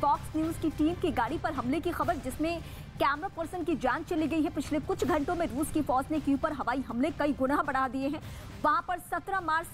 Fox news की team की गाड़ी पर हमले की खबर, जिसमें कैमरा पर्सन की जान चली गई है। पिछले कुछ घंटों में रूस की फौज ने कीव पर हवाई हमले कई गुना बढ़ा दिए हैं। वहां पर 17 मार्च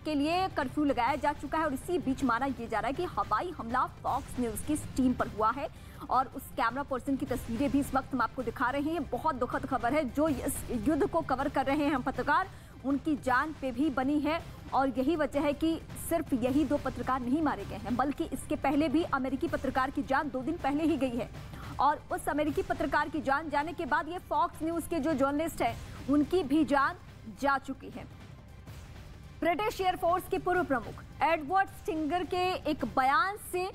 के लिए कर्फ्यू लगाया जा चुका है और इसी बीच माना यह जा रहा है कि हवाई हमला फॉक्स न्यूज की टीम पर हुआ है और उस कैमरा पर्सन की तस्वीरें भी इस वक्त हम आपको दिखा रहे हैं। बहुत दुखद खबर है। जो इस युद्ध को कवर कर रहे हैं हम पत्रकार, उनकी जान पे भी बनी है और यही वजह है कि सिर्फ यही 2 पत्रकार नहीं मारे गए हैं, बल्कि इसके पहले भी अमेरिकी पत्रकार की जान 2 दिन पहले ही गई है और उस अमेरिकी पत्रकार की जान जाने के बाद ये फॉक्स न्यूज के जो जर्नलिस्ट हैं उनकी भी जान जा चुकी है। ब्रिटिश एयरफोर्स के पूर्व प्रमुख एडवर्ड स्टिंगर के एक बयान से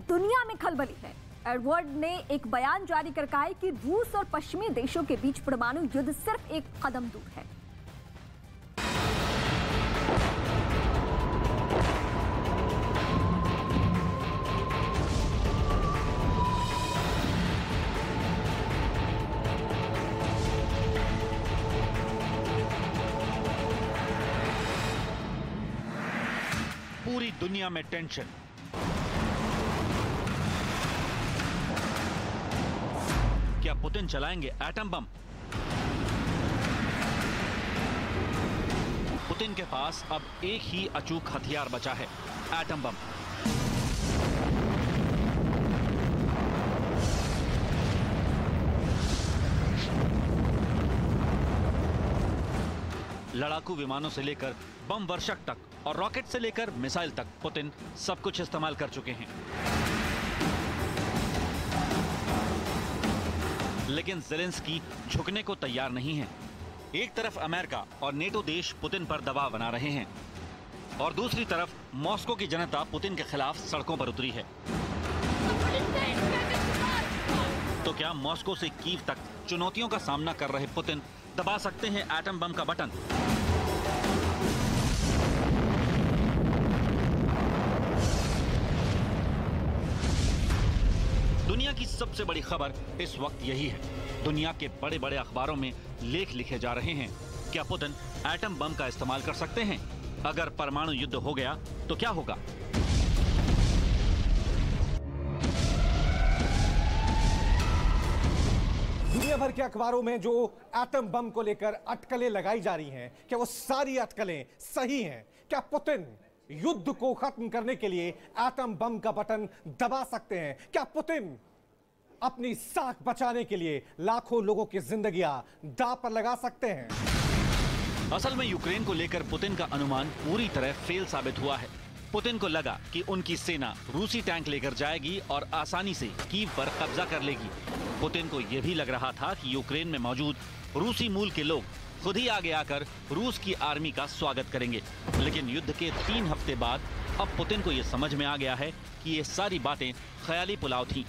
दुनिया में खलबली है। एडवर्ड ने एक बयान जारी कर कहा है कि रूस और पश्चिमी देशों के बीच परमाणु युद्ध सिर्फ एक कदम दूर है। पूरी दुनिया में टेंशन। क्या पुतिन चलाएंगे एटम बम? पुतिन के पास अब एक ही अचूक हथियार बचा है, एटम बम। लड़ाकू विमानों से लेकर बम वर्षक तक और रॉकेट से लेकर मिसाइल तक पुतिन सब कुछ इस्तेमाल कर चुके हैं। लेकिन ज़ेलेंस्की झुकने को तैयार नहीं है। एक तरफ अमेरिका और नेटो देश पुतिन पर दबाव बना रहे हैं और दूसरी तरफ मॉस्को की जनता पुतिन के खिलाफ सड़कों पर उतरी है। तो क्या मॉस्को से कीव तक चुनौतियों का सामना कर रहे पुतिन दबा सकते हैं एटम बम का बटन? दुनिया की सबसे बड़ी खबर इस वक्त यही है। दुनिया के बड़े बड़े अखबारों में लेख लिखे जा रहे हैं। क्या पुतिन एटम बम का इस्तेमाल कर सकते हैं? अगर परमाणु युद्ध हो गया तो क्या होगा? दुनिया भर के अखबारों में जो एटम बम को लेकर अटकलें लगाई जा रही हैं, क्या वो सारी अटकलें सही हैं? क्या पुतिन युद्ध को खत्म करने के लिए एटम बम का बटन दबा सकते हैं? क्या पुतिन अपनी साख बचाने के लिए लाखों लोगों की जिंदगियां दांव पर लगा सकते हैं? असल में यूक्रेन को लेकर पुतिन का अनुमान पूरी तरह फेल साबित हुआ है। पुतिन को लगा कि उनकी सेना रूसी टैंक लेकर जाएगी और आसानी से कीव पर कब्जा कर लेगी। पुतिन को यह भी लग रहा था कि यूक्रेन में मौजूद रूसी मूल के लोग खुद ही आगे आकर रूस की आर्मी का स्वागत करेंगे। लेकिन युद्ध के 3 हफ्ते बाद अब पुतिन को यह समझ में आ गया है कि ये सारी बातें ख्याली पुलाव थी।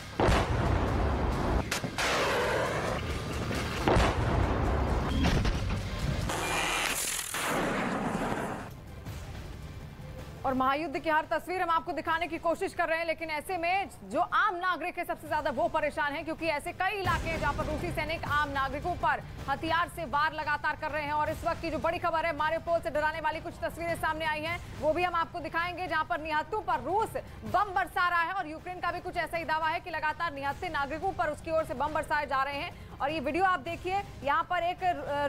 और महायुद्ध की हर तस्वीर हम आपको दिखाने की कोशिश कर रहे हैं, लेकिन ऐसे में जो आम नागरिक है सबसे ज्यादा वो परेशान है, क्योंकि ऐसे कई इलाके हैं जहां पर रूसी सैनिक आम नागरिकों पर हथियार से वार लगातार कर रहे हैं। और इस वक्त की जो बड़ी खबर है, मारिउपोल से डराने वाली कुछ तस्वीरें सामने आई हैं, वो भी हम आपको दिखाएंगे, जहां पर निहत्तों पर रूस बम बरसा रहा है। और यूक्रेन का भी कुछ ऐसा ही दावा है कि लगातार निहत्थे नागरिकों पर उसकी ओर से बम बरसाए जा रहे हैं। और ये वीडियो आप देखिए, यहाँ पर एक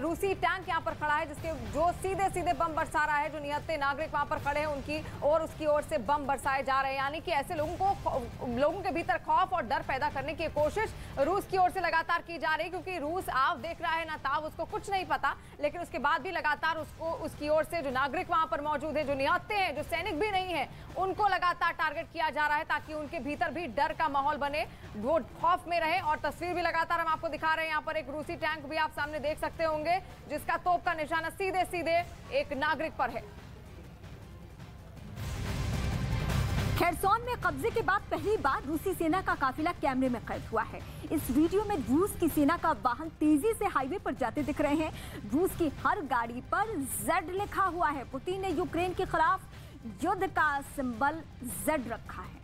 रूसी टैंक यहाँ पर खड़ा है, जिसके जो सीधे सीधे बम बरसा रहा है। जो निहत्थे नागरिक वहां पर खड़े हैं उनकी और उसकी ओर से बम बरसाए जा रहे हैं। यानी कि ऐसे लोगों के भीतर खौफ और डर पैदा करने की कोशिश रूस की ओर से लगातार की जा रही है, क्योंकि रूस आव देख रहा है ना ताव, उसको कुछ नहीं पता। लेकिन उसके बाद भी लगातार उसकी ओर से जो नागरिक वहां पर मौजूद है, जो निहत्थे हैं, जो सैनिक भी नहीं है, उनको लगातार टारगेट किया जा रहा है, ताकि उनके भीतर भी डर का माहौल बने, वो खौफ में रहे। और तस्वीर भी लगातार हम आपको दिखा रहे हैं। यहाँ पर एक रूसी टैंक भी आप सामने देख सकते होंगे, जिसका तोप का निशाना सीधे सीधे एक नागरिक पर है। खेरसौन में कब्जे के बाद पहली बार रूसी सेना का काफिला कैमरे में कैद हुआ है। इस वीडियो में रूस की सेना का वाहन तेजी से हाईवे पर जाते दिख रहे हैं। रूस की हर गाड़ी पर Z लिखा हुआ है। पुतिन ने यूक्रेन के खिलाफ युद्ध का सिंबल Z रखा है।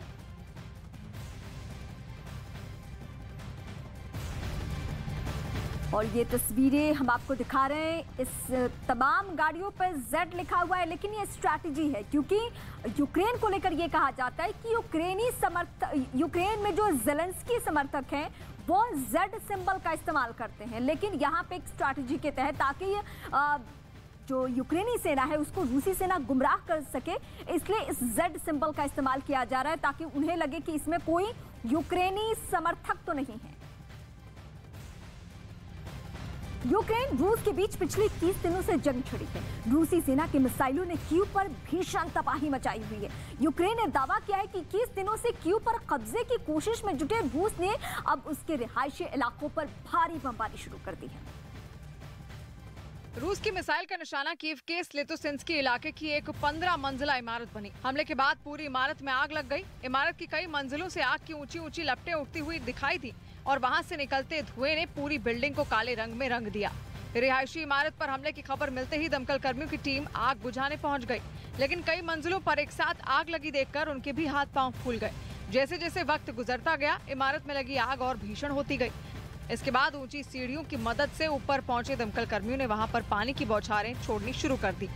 और ये तस्वीरें हम आपको दिखा रहे हैं। इस तमाम गाड़ियों पर जेड लिखा हुआ है, लेकिन ये स्ट्रैटेजी है क्योंकि यूक्रेन को लेकर ये कहा जाता है कि यूक्रेन में जो ज़ेलेंस्की समर्थक हैं वो जेड सिंबल का इस्तेमाल करते हैं, लेकिन यहाँ पे एक स्ट्रैटेजी के तहत ताकि जो यूक्रेनी सेना है उसको रूसी सेना गुमराह कर सके, इसलिए इस जेड सिंबल का इस्तेमाल किया जा रहा है ताकि उन्हें लगे कि इसमें कोई यूक्रेनी समर्थक तो नहीं है। यूक्रेन रूस के बीच पिछले 21 दिनों से जंग छिड़ी है। रूसी सेना के मिसाइलों ने कीव पर भीषण तबाही मचाई हुई है। यूक्रेन ने दावा किया है कि 21 दिनों से कीव पर कब्जे की कोशिश में जुटे रूस ने अब उसके रिहायशी इलाकों पर भारी बमबारी शुरू कर दी है। रूस की मिसाइल का निशाना कीव के स्लेतोसिंस्की इलाके की एक 15 मंजिला इमारत बनी। हमले के बाद पूरी इमारत में आग लग गई। इमारत की कई मंजिलों से आग की ऊंची ऊंची लपटें उठती हुई दिखाई दी और वहां से निकलते धुएं ने पूरी बिल्डिंग को काले रंग में रंग दिया। रिहायशी इमारत पर हमले की खबर मिलते ही दमकल कर्मियों की टीम आग बुझाने पहुंच गई, लेकिन कई मंजिलों पर एक साथ आग लगी देखकर उनके भी हाथ पांव फूल गए। जैसे जैसे वक्त गुजरता गया, इमारत में लगी आग और भीषण होती गई। इसके बाद ऊंची सीढ़ियों की मदद से ऊपर पहुंचे दमकल कर्मियों ने वहां पर पानी की बौछारें छोड़नी शुरू कर दी।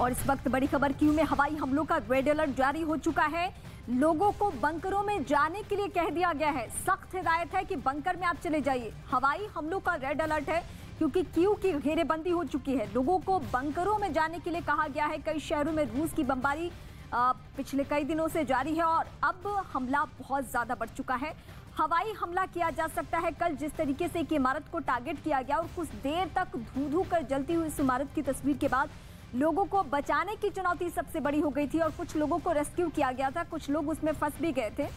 और इस वक्त बड़ी खबर, कीव में हवाई हमलों का रेड अलर्ट जारी हो चुका है। लोगों को बंकरों में जाने के लिए कह दिया गया है। सख्त हिदायत है कि बंकर में आप चले जाइए। हवाई हमलों का रेड अलर्ट है क्योंकि कीव की घेरेबंदी हो चुकी है। लोगों को बंकरों में जाने के लिए कहा गया है। कई शहरों में रूस की बमबारी पिछले कई दिनों से जारी है और अब हमला बहुत ज्यादा बढ़ चुका है। हवाई हमला किया जा सकता है। कल जिस तरीके से एक इमारत को टारगेट किया गया और कुछ देर तक धू धू कर जलती हुई इस इमारत की तस्वीर के बाद लोगों को बचाने की चुनौती सबसे बड़ी हो गई थी और कुछ लोगों को रेस्क्यू किया गया था। कुछ लोग उसमें फंस भी गए थे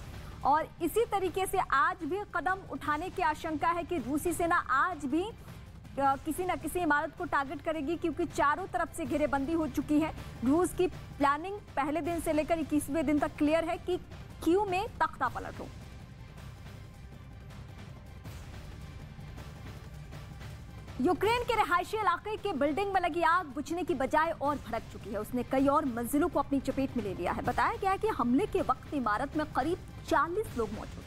और इसी तरीके से आज भी कदम उठाने की आशंका है कि रूसी सेना आज भी किसी न किसी इमारत को टारगेट करेगी क्योंकि चारों तरफ से घेरेबंदी हो चुकी है। रूस की प्लानिंग पहले दिन से लेकर 21वें दिन तक क्लियर है कि कीव में तख्ता पलट हो। यूक्रेन के रिहायशी इलाके के बिल्डिंग में लगी आग बुझने की बजाय और भड़क चुकी है। उसने कई और मंजिलों को अपनी चपेट में ले लिया है। बताया गया है कि हमले के वक्त इमारत में करीब 40 लोग मौजूद थे।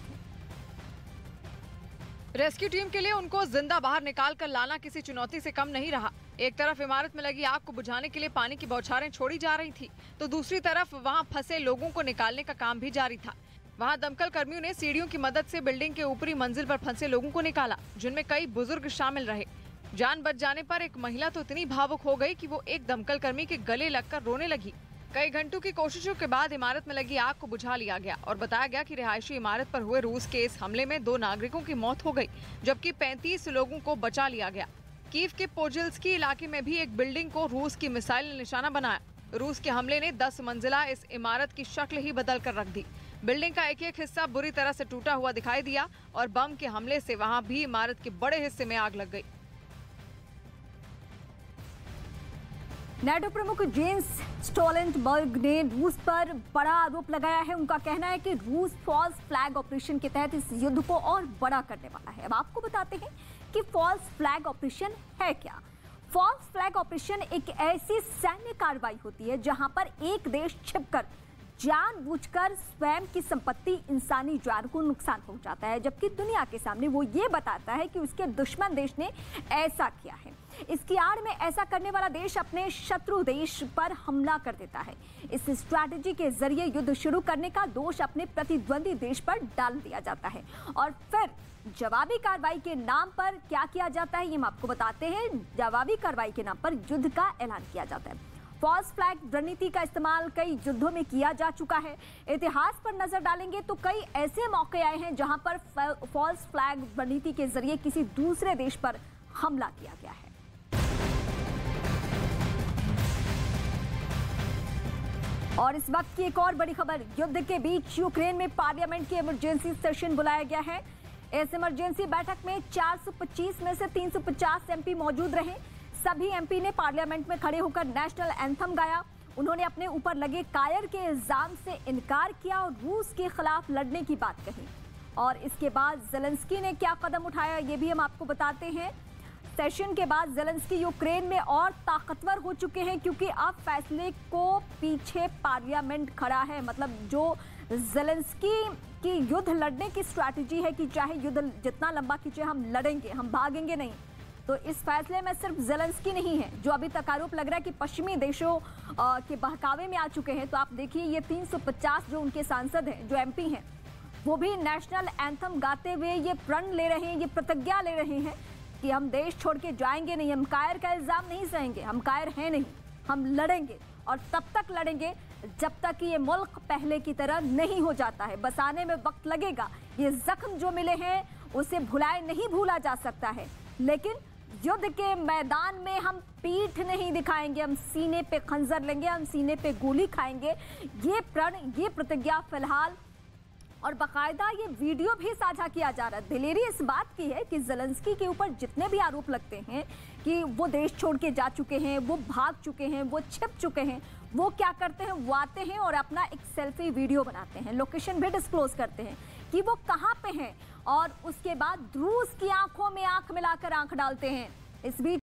रेस्क्यू टीम के लिए उनको जिंदा बाहर निकाल कर लाना किसी चुनौती से कम नहीं रहा। एक तरफ इमारत में लगी आग को बुझाने के लिए पानी की बौछारें छोड़ी जा रही थी, तो दूसरी तरफ वहां फंसे लोगों को निकालने का काम भी जारी था। वहां दमकल कर्मियों ने सीढ़ियों की मदद से बिल्डिंग के ऊपरी मंजिल पर फंसे लोगों को निकाला, जिनमें कई बुजुर्ग शामिल रहे। जान बच जाने पर एक महिला तो इतनी भावुक हो गई कि वो एक दमकल कर्मी के गले लगकर रोने लगी। कई घंटों की कोशिशों के बाद इमारत में लगी आग को बुझा लिया गया और बताया गया कि रिहायशी इमारत पर हुए रूस के इस हमले में 2 नागरिकों की मौत हो गई, जबकि 35 लोगों को बचा लिया गया। कीव के पोजिल्स्की इलाके में भी एक बिल्डिंग को रूस की मिसाइल ने निशाना बनाया। रूस के हमले ने 10 मंजिला इस इमारत की शक्ल ही बदल कर रख दी। बिल्डिंग का एक एक हिस्सा बुरी तरह से टूटा हुआ दिखाई दिया और बम के हमले से वहां भी इमारत के बड़े हिस्से में आग लग गई। नेटो प्रमुख जेंस स्टोल्टेनबर्ग ने रूस पर बड़ा आरोप लगाया है। उनका कहना है कि रूस फॉल्स फ्लैग ऑपरेशन के तहत इस युद्ध को और बड़ा करने वाला है। अब आपको बताते हैं कि फॉल्स फ्लैग ऑपरेशन है क्या। फॉल्स फ्लैग ऑपरेशन एक ऐसी सैन्य कार्रवाई होती है जहां पर एक देश छिपकर जानबूझकर स्वयं की संपत्ति, इंसानी जान को नुकसान पहुंचाता है, जबकि दुनिया के सामने वो ये बताता है कि उसके दुश्मन देश ने ऐसा किया है। इसकी आड़ में ऐसा करने वाला देश अपने शत्रु देश पर हमला कर देता है। इस स्ट्रैटेजी के जरिए युद्ध शुरू करने का दोष अपने प्रतिद्वंदी देश पर डाल दिया जाता है और फिर जवाबी कार्रवाई के नाम पर क्या किया जाता है ये हम आपको बताते हैं। जवाबी कार्रवाई के नाम पर युद्ध का ऐलान किया जाता है। फॉल्स फ्लैग रणनीति का इस्तेमाल कई युद्धों में किया जा चुका है। इतिहास पर नजर डालेंगे तो कई ऐसे मौके आए हैं जहां पर फॉल्स फ्लैग रणनीति के जरिए किसी दूसरे देश पर हमला किया गया है। और इस वक्त की एक और बड़ी खबर, युद्ध के बीच यूक्रेन में पार्लियामेंट की इमरजेंसी सेशन बुलाया गया है। इस इमरजेंसी बैठक में 425 में से 350 एमपी मौजूद रहे। सभी एमपी ने पार्लियामेंट में खड़े होकर नेशनल एंथम गाया। उन्होंने अपने ऊपर लगे कायर के इल्जाम से इनकार किया और रूस के खिलाफ लड़ने की बात कही। और इसके बाद ज़ेलेंस्की ने क्या कदम उठाया ये भी हम आपको बताते हैं। सेशन के बाद ज़ेलेंस्की यूक्रेन में और ताकतवर हो चुके हैं क्योंकि अब फैसले को पीछे पार्लियामेंट खड़ा है। मतलब जो ज़ेलेंस्की की युद्ध लड़ने की स्ट्रैटेजी है कि चाहे युद्ध जितना लंबा खींचे हम लड़ेंगे, हम भागेंगे नहीं। तो इस फैसले में सिर्फ ज़ेलेंस्की नहीं है, जो अभी तक आरोप लग रहा है कि पश्चिमी देशों के बहकावे में आ चुके हैं। तो आप देखिए ये 350 जो उनके सांसद हैं, जो एमपी हैं, वो भी नेशनल एंथम गाते हुए ये प्रण ले रहे हैं, ये प्रतिज्ञा ले रहे हैं कि हम देश छोड़ के जाएंगे नहीं, हम कायर का इल्जाम नहीं सहेंगे, हम कायर हैं नहीं, हम लड़ेंगे और तब तक लड़ेंगे जब तक कि ये मुल्क पहले की तरह नहीं हो जाता है। बसाने में वक्त लगेगा, ये जख्म जो मिले हैं उसे भुलाए नहीं भूला जा सकता है, लेकिन युद्ध के मैदान में हम पीठ नहीं दिखाएंगे, हम सीने पे खंजर लेंगे, हम सीने पे गोली खाएंगे। ये प्रण, ये प्रतिज्ञा फिलहाल, और बाकायदा ये वीडियो भी साझा किया जा रहा है। दिलेरी इस बात की है कि ज़ेलेंस्की के ऊपर जितने भी आरोप लगते हैं कि वो देश छोड़ के जा चुके हैं, वो भाग चुके हैं, वो छिप चुके हैं, वो क्या करते हैं, वो आते हैं और अपना एक सेल्फी वीडियो बनाते हैं, लोकेशन भी डिस्क्लोज करते हैं कि वो कहाँ पे हैं, और उसके बाद रूस की आंखों में आंख मिलाकर आंख डालते हैं। इस बीच